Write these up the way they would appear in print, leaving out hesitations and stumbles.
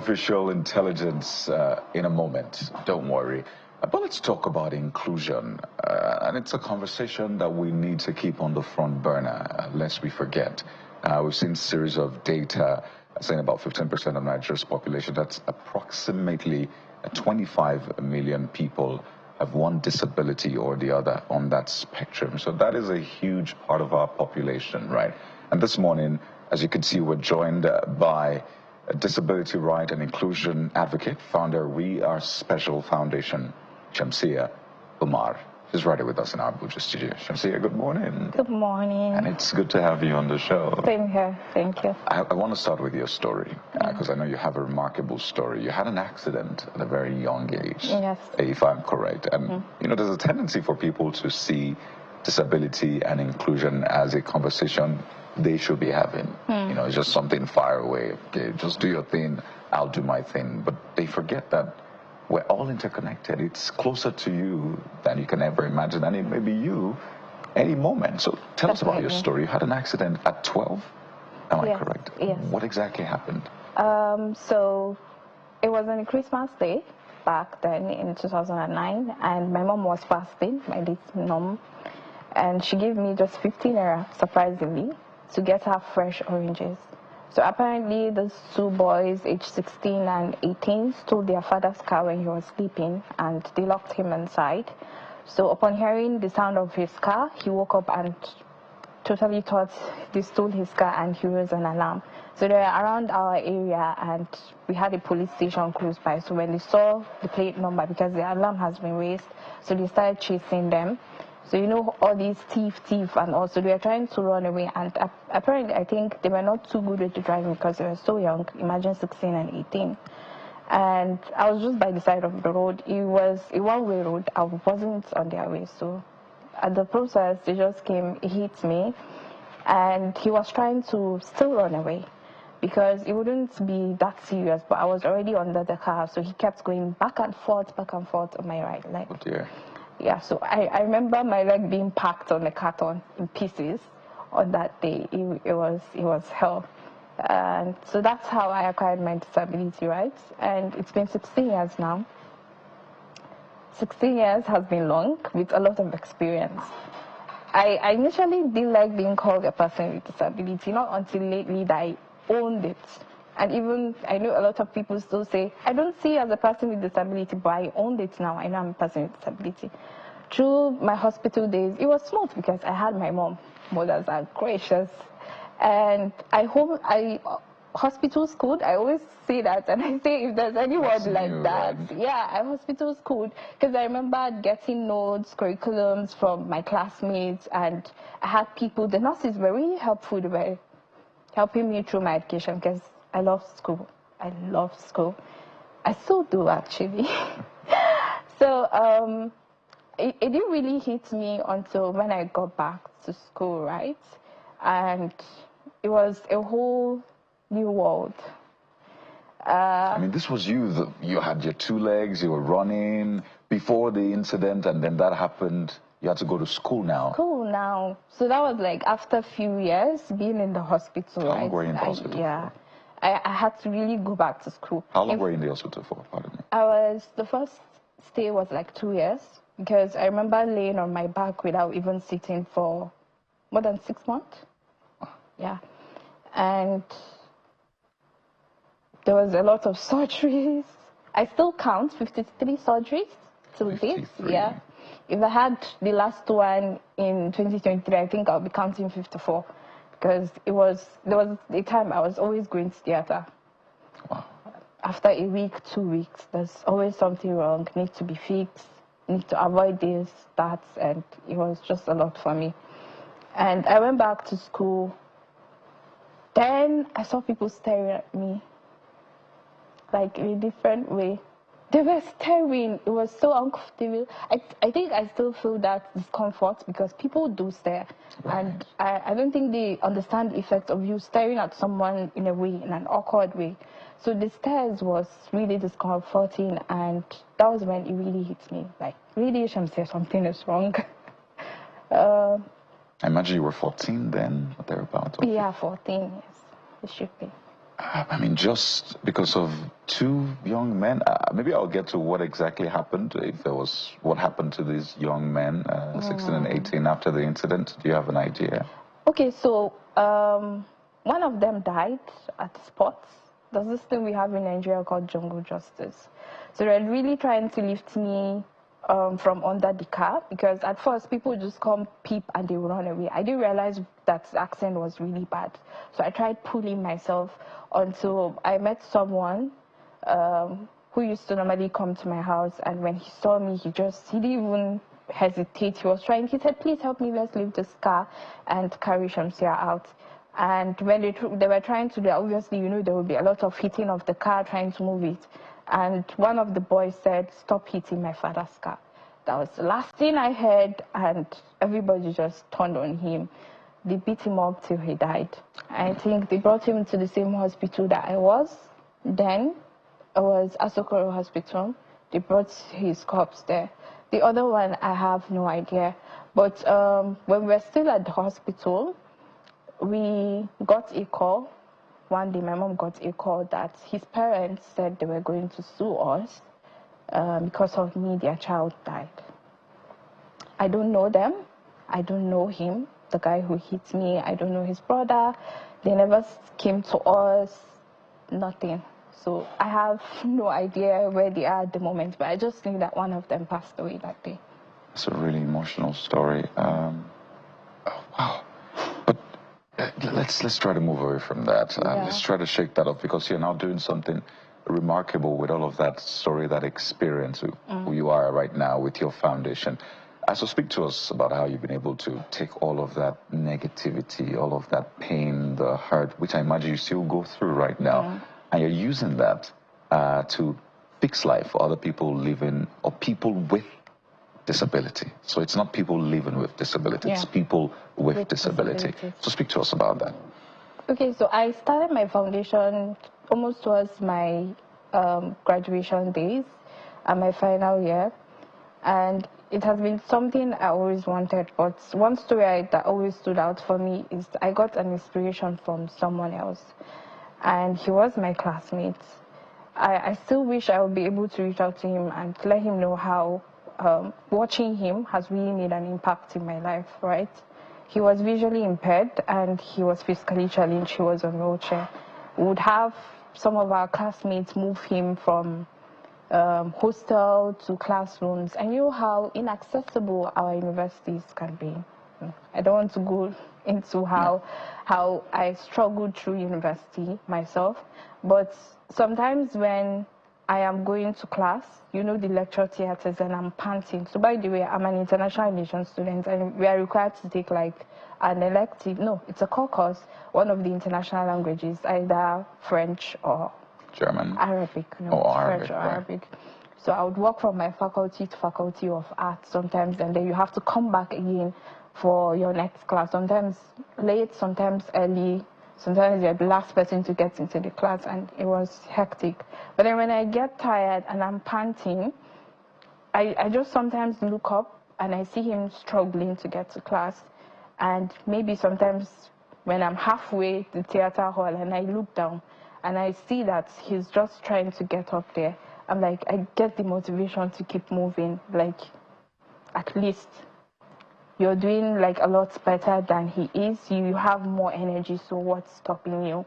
artificial intelligence in a moment. Don't worry. But let's talk about inclusion. And it's a conversation that we need to keep on the front burner, lest we forget. We've seen a series of data saying about 15% of Nigeria's population, that's approximately 25 million people, have one disability or the other on that spectrum. So that is a huge part of our population, right? And this morning, as you can see, we're joined by a disability right and inclusion advocate, founder We Are Special Foundation, Shamsiyyah Umar. She's right here with us in our Abuja studio. Shamsiyyah, good morning. Good morning. And it's good to have you on the show. Same here. Thank you. I want to start with your story, because I know you have a remarkable story. You had an accident at a very young age, yes, if I'm correct. And, you know, there's a tendency for people to see disability and inclusion as a conversation they should be having. You know, it's just something far away. Okay, just do your thing, I'll do my thing. But they forget that we're all interconnected. It's closer to you than you can ever imagine, and it may be you any moment. So tell us about your story. You had an accident at 12? Am I correct? Yes. What exactly happened? So it was on a Christmas day back then in 2009, and my mom was fasting, my late mom, and she gave me just 15 naira, surprisingly, to get her fresh oranges. So apparently those two boys, aged 16 and 18, stole their father's car when he was sleeping, and they locked him inside. So upon hearing the sound of his car, he woke up and totally thought they stole his car, and he raised an alarm. So they were around our area, and we had a police station close by. So when they saw the plate number, because the alarm has been raised, so they started chasing them. So, you know, all these thief, and also they were trying to run away. And apparently, I think they were not too good with the driving because they were so young, imagine 16 and 18. And I was just by the side of the road. It was a one-way road. I wasn't on their way. So at the process, they just came, hit me. And he was trying to still run away because it wouldn't be that serious. But I was already under the car. So he kept going back and forth on my right leg. Oh dear. Yeah, so I remember my leg being packed on the carton in pieces on that day. It was hell. And so that's how I acquired my disability rights. And it's been 16 years now. 16 years has been long with a lot of experience. I initially didn't like being called a person with disability, not until lately that I owned it. And even, I know a lot of people still say, I don't see you as a person with disability, but I owned it now. I know I'm a person with disability. Through my hospital days, it was smooth because I had my mom. Mothers are gracious. And hospital schooled, I always say that. And I say, if there's any word like that, yeah, I hospital schooled. Because I remember getting notes, curriculums from my classmates. And I had people, the nurses were really helpful. They were helping me through my education because I love school. I love school. I still do, actually. So it didn't really hit me until when I got back to school, right? And it was a whole new world. I mean, this was you. You had your two legs, you were running before the incident, and then that happened. You had to go to school now. School now. So that was like after a few years being in the hospital. How long were you in the hospital? Yeah. I had to really go back to school. How long were you in the hospital for? Pardon me. The first stay was like 2 years because I remember laying on my back without even sitting for more than 6 months. Yeah. And there was a lot of surgeries. I still count 53 surgeries till date. Yeah. If I had the last one in 2023, I think I'll be counting 54. Because there was a time I was always going to theater. Wow. After a week, 2 weeks, there's always something wrong, need to be fixed, need to avoid this, that, and it was just a lot for me. And I went back to school. Then I saw people staring at me, like in a different way. They were staring. It was so uncomfortable. I think I still feel that discomfort because people do stare. Right. And I don't think they understand the effect of you staring at someone in a way, in an awkward way. So the stares was really discomforting, and that was when it really hit me. Like, really, Shamsiyyah, something is wrong. I imagine you were 14 then, or thereabouts. Yeah, 14, yes. It should be. I mean, just because of two young men. Maybe I'll get to what exactly happened, if there was, what happened to these young men, 16 and 18, after the incident. Do you have an idea? Okay, so one of them died at the spot. There's this thing we have in Nigeria called jungle justice. So they're really trying to lift me from under the car, because at first people just come peep and they run away. I didn't realize that the accident was really bad. So I tried pulling myself until I met someone who used to normally come to my house, and when he saw me, he didn't even hesitate. He said, please help me, let's leave this car and carry Shamsiyyah out. And when they were trying to do that, obviously, you know, there would be a lot of hitting of the car, trying to move it. And one of the boys said, stop hitting my father's car. That was the last thing I heard, and everybody just turned on him. They beat him up till he died. I think they brought him to the same hospital that I was. Then it was Asokoro Hospital. They brought his corpse there. The other one, I have no idea. But when we were still at the hospital, we got a call. One day my mom got a call that his parents said they were going to sue us because of me, their child died. I don't know them. I don't know him, the guy who hit me. I don't know his brother. They never came to us, nothing. So I have no idea where they are at the moment, but I just knew that one of them passed away that day. It's a really emotional story. Oh, wow. But let's try to move away from that. Let's try to shake that off, because you're now doing something remarkable with all of that story, that experience, who you are right now with your foundation. So speak to us about how you've been able to take all of that negativity, all of that pain, the hurt, which I imagine you still go through right now, and you're using that to fix life for other people living, or people with disability. So it's not people living with disability, it's people with disability. So speak to us about that. Okay, so I started my foundation almost towards my graduation days and my final year, and it has been something I always wanted. But one story that always stood out for me is I got an inspiration from someone else, and he was my classmate. I still wish I would be able to reach out to him and let him know how watching him has really made an impact in my life, right? He was visually impaired and he was physically challenged. He was on a wheelchair. We would have some of our classmates move him from hostel to classrooms. I knew how inaccessible our universities can be. I don't want to go into how I struggled through university myself, but sometimes when I am going to class, you know, the lecture theaters, and I'm panting. So by the way, I'm an international relations student, and we are required to take like an elective, no, it's a core course, one of the international languages, either French or German. Arabic. No, French or Arabic. So I would walk from my faculty to faculty of art sometimes, and then you have to come back again for your next class, sometimes late, sometimes early. Sometimes you're the last person to get into the class, and it was hectic. But then when I get tired and I'm panting, I just sometimes look up and I see him struggling to get to class. And maybe sometimes when I'm halfway to the theater hall and I look down and I see that he's just trying to get up there, I'm like, I get the motivation to keep moving. Like, at least you're doing like a lot better than he is. You have more energy, so what's stopping you?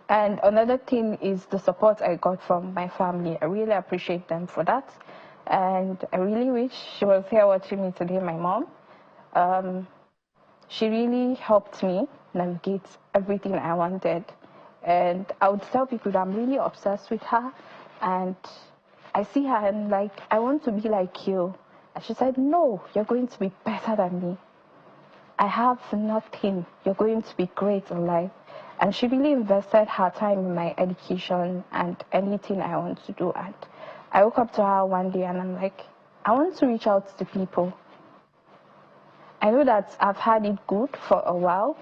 And another thing is the support I got from my family. I really appreciate them for that. And I really wish she was here watching me today, my mom. She really helped me navigate everything I wanted. And I would tell people that I'm really obsessed with her. And I see her and like, I want to be like you. And she said, no, you're going to be better than me. I have nothing. You're going to be great in life. And she really invested her time in my education and anything I want to do. And I woke up to her one day and I'm like, I want to reach out to people. I know that I've had it good for a while.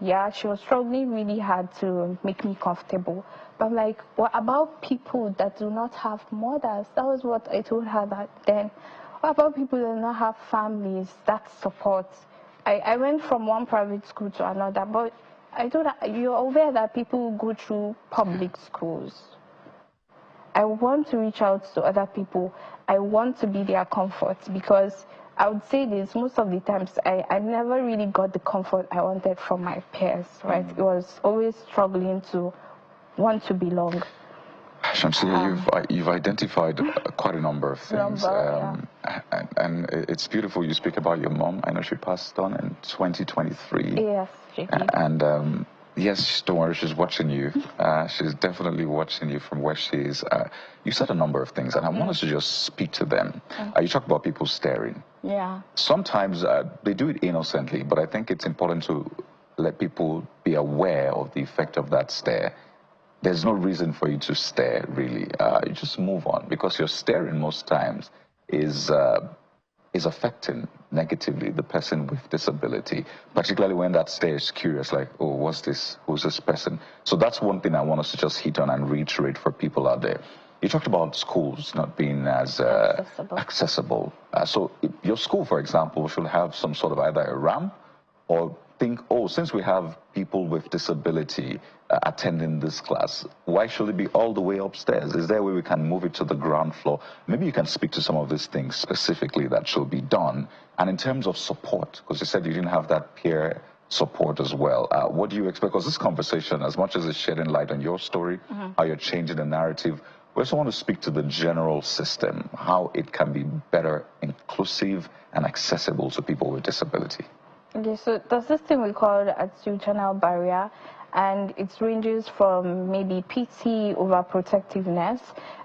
Yeah, she was struggling really hard to make me comfortable. But I'm like, what about people that do not have mothers? That was what I told her that then. What about people that do not have families that support? I went from one private school to another, but I thought you're aware that people go through public schools. I want to reach out to other people. I want to be their comfort, because I would say this, most of the times I never really got the comfort I wanted from my peers, right? It was always struggling to want to belong. Shamsiyyah, you've identified quite a number of things. And it's beautiful you speak about your mom. I know she passed on in 2023. Yes, she did. And yes, don't worry, she's watching you. She's definitely watching you from where she is. You said a number of things, and I want us to just speak to them. You talk about people staring. Yeah. Sometimes they do it innocently, but I think it's important to let people be aware of the effect of that stare. There's no reason for you to stare, really. You just move on, because your staring most times is affecting negatively the person with disability, particularly when that stare is curious, like, oh, what's this? Who's this person? So that's one thing I want us to just hit on and reiterate for people out there. You talked about schools not being as accessible. So your school, for example, should have some sort of either a ramp, or think, oh, since we have people with disability attending this class, why should it be all the way upstairs? Is there a way we can move it to the ground floor? Maybe you can speak to some of these things specifically that should be done. And in terms of support, because you said you didn't have that peer support as well, what do you expect? Because this conversation, as much as it's shedding light on your story, how you're changing the narrative, we also want to speak to the general system, how it can be better, inclusive, and accessible to people with disability. Okay, so there's this thing we call attitudinal barrier, and it ranges from maybe pity, overprotectiveness,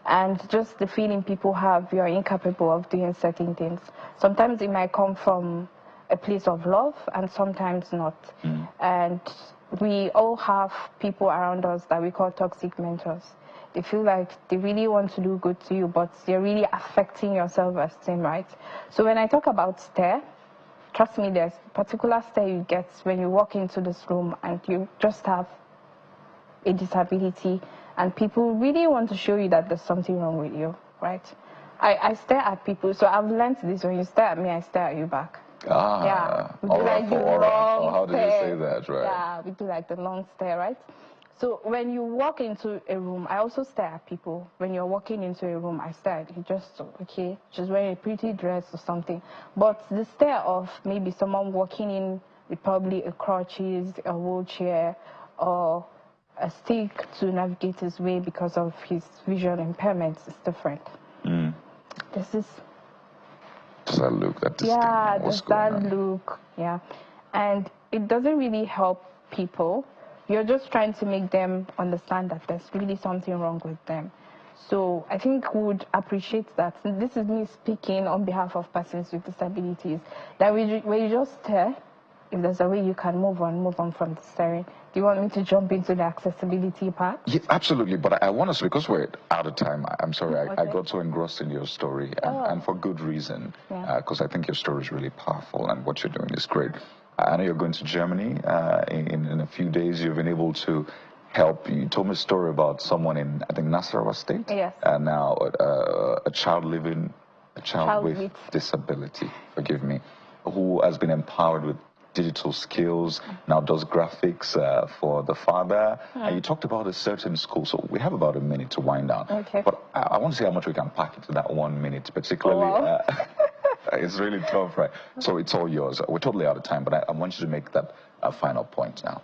and just the feeling people have you're incapable of doing certain things. Sometimes it might come from a place of love, and sometimes not. And we all have people around us that we call toxic mentors. They feel like they really want to do good to you, but they're really affecting your self-esteem, right? So when I talk about stare, trust me, there's a particular stare you get when you walk into this room and you just have a disability, and people really want to show you that there's something wrong with you, right? I stare at people, so I've learned this: when you stare at me, I stare at you back. Yeah, we do like the long how did you say that, right? Yeah, we do like the long stare, right? So when you walk into a room, I also stare at people. When you're walking into a room, I stare at you, just, okay, she's wearing a pretty dress or something. But the stare of maybe someone walking in with probably a crutches, a wheelchair, or a stick to navigate his way because of his vision impairments is different. This is... Does that look that distinct? Yeah, does that look, yeah. And it doesn't really help people. You're just trying to make them understand that there's really something wrong with them. So I think we would appreciate that. This is me speaking on behalf of persons with disabilities. That when you just stare, if there's a way you can move on from the staring. Do you want me to jump into the accessibility part? Yeah, absolutely. But I want us, because we're out of time, I'm sorry, Okay. I got so engrossed in your story, and for good reason, because I think your story is really powerful and what you're doing is great. I know you're going to Germany in a few days. You've been able to help. You told me a story about someone in, I think, Nasarawa State. Yes. And now a child with disability, forgive me, who has been empowered with digital skills, now does graphics for the father. And you talked about a certain school, so we have about a minute to wind down. Okay. But I want to see how much we can pack into that 1 minute, particularly. Oh, wow. It's really tough, right? So it's all yours. We're totally out of time, but I want you to make that final point now.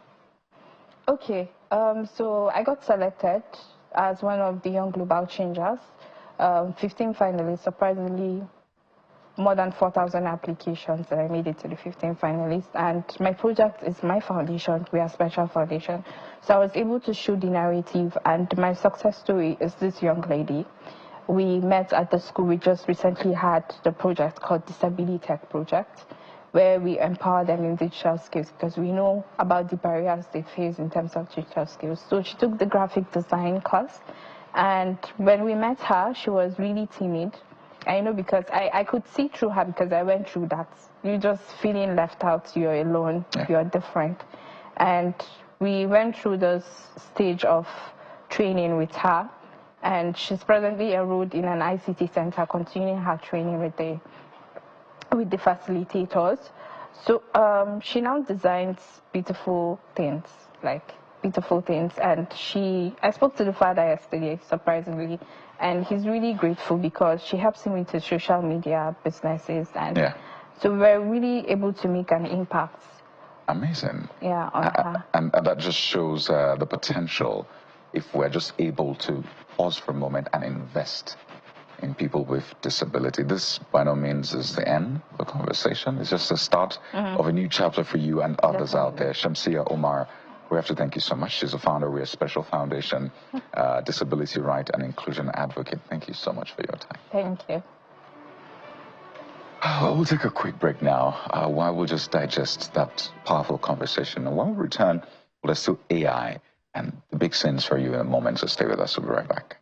Okay, so I got selected as one of the Young Global Changers. 15 finalists, surprisingly, more than 4,000 applications, and I made it to the 15 finalists. And my project is my foundation. We are Special Foundation. So I was able to show the narrative, and my success story is this young lady. We met at the school. We just recently had the project called Disability Tech Project, where we empower them in digital skills, because we know about the barriers they face in terms of digital skills. So she took the graphic design class, and when we met her, she was really timid. I know, because I could see through her, because I went through that. You're just feeling left out, you're alone, you're different. And we went through this stage of training with her, and she's presently enrolled in an ICT center, continuing her training with the facilitators. So she now designs beautiful things. like beautiful things. And I spoke to the father yesterday, surprisingly, and he's really grateful because she helps him with his social media businesses, and so we're really able to make an impact. Amazing. Yeah, on her. And that just shows the potential if we're just able to pause for a moment and invest in people with disability. This by no means is the end of the conversation. It's just the start of a new chapter for you and others out there. Shamsiyyah Umar, we have to thank you so much. She's a founder of a special foundation, disability right and inclusion advocate. Thank you so much for your time. Thank you. We'll take a quick break now while we'll just digest that powerful conversation. And when we return, let's do AI and the big scenes for you in a moment. So stay with us. We'll be right back.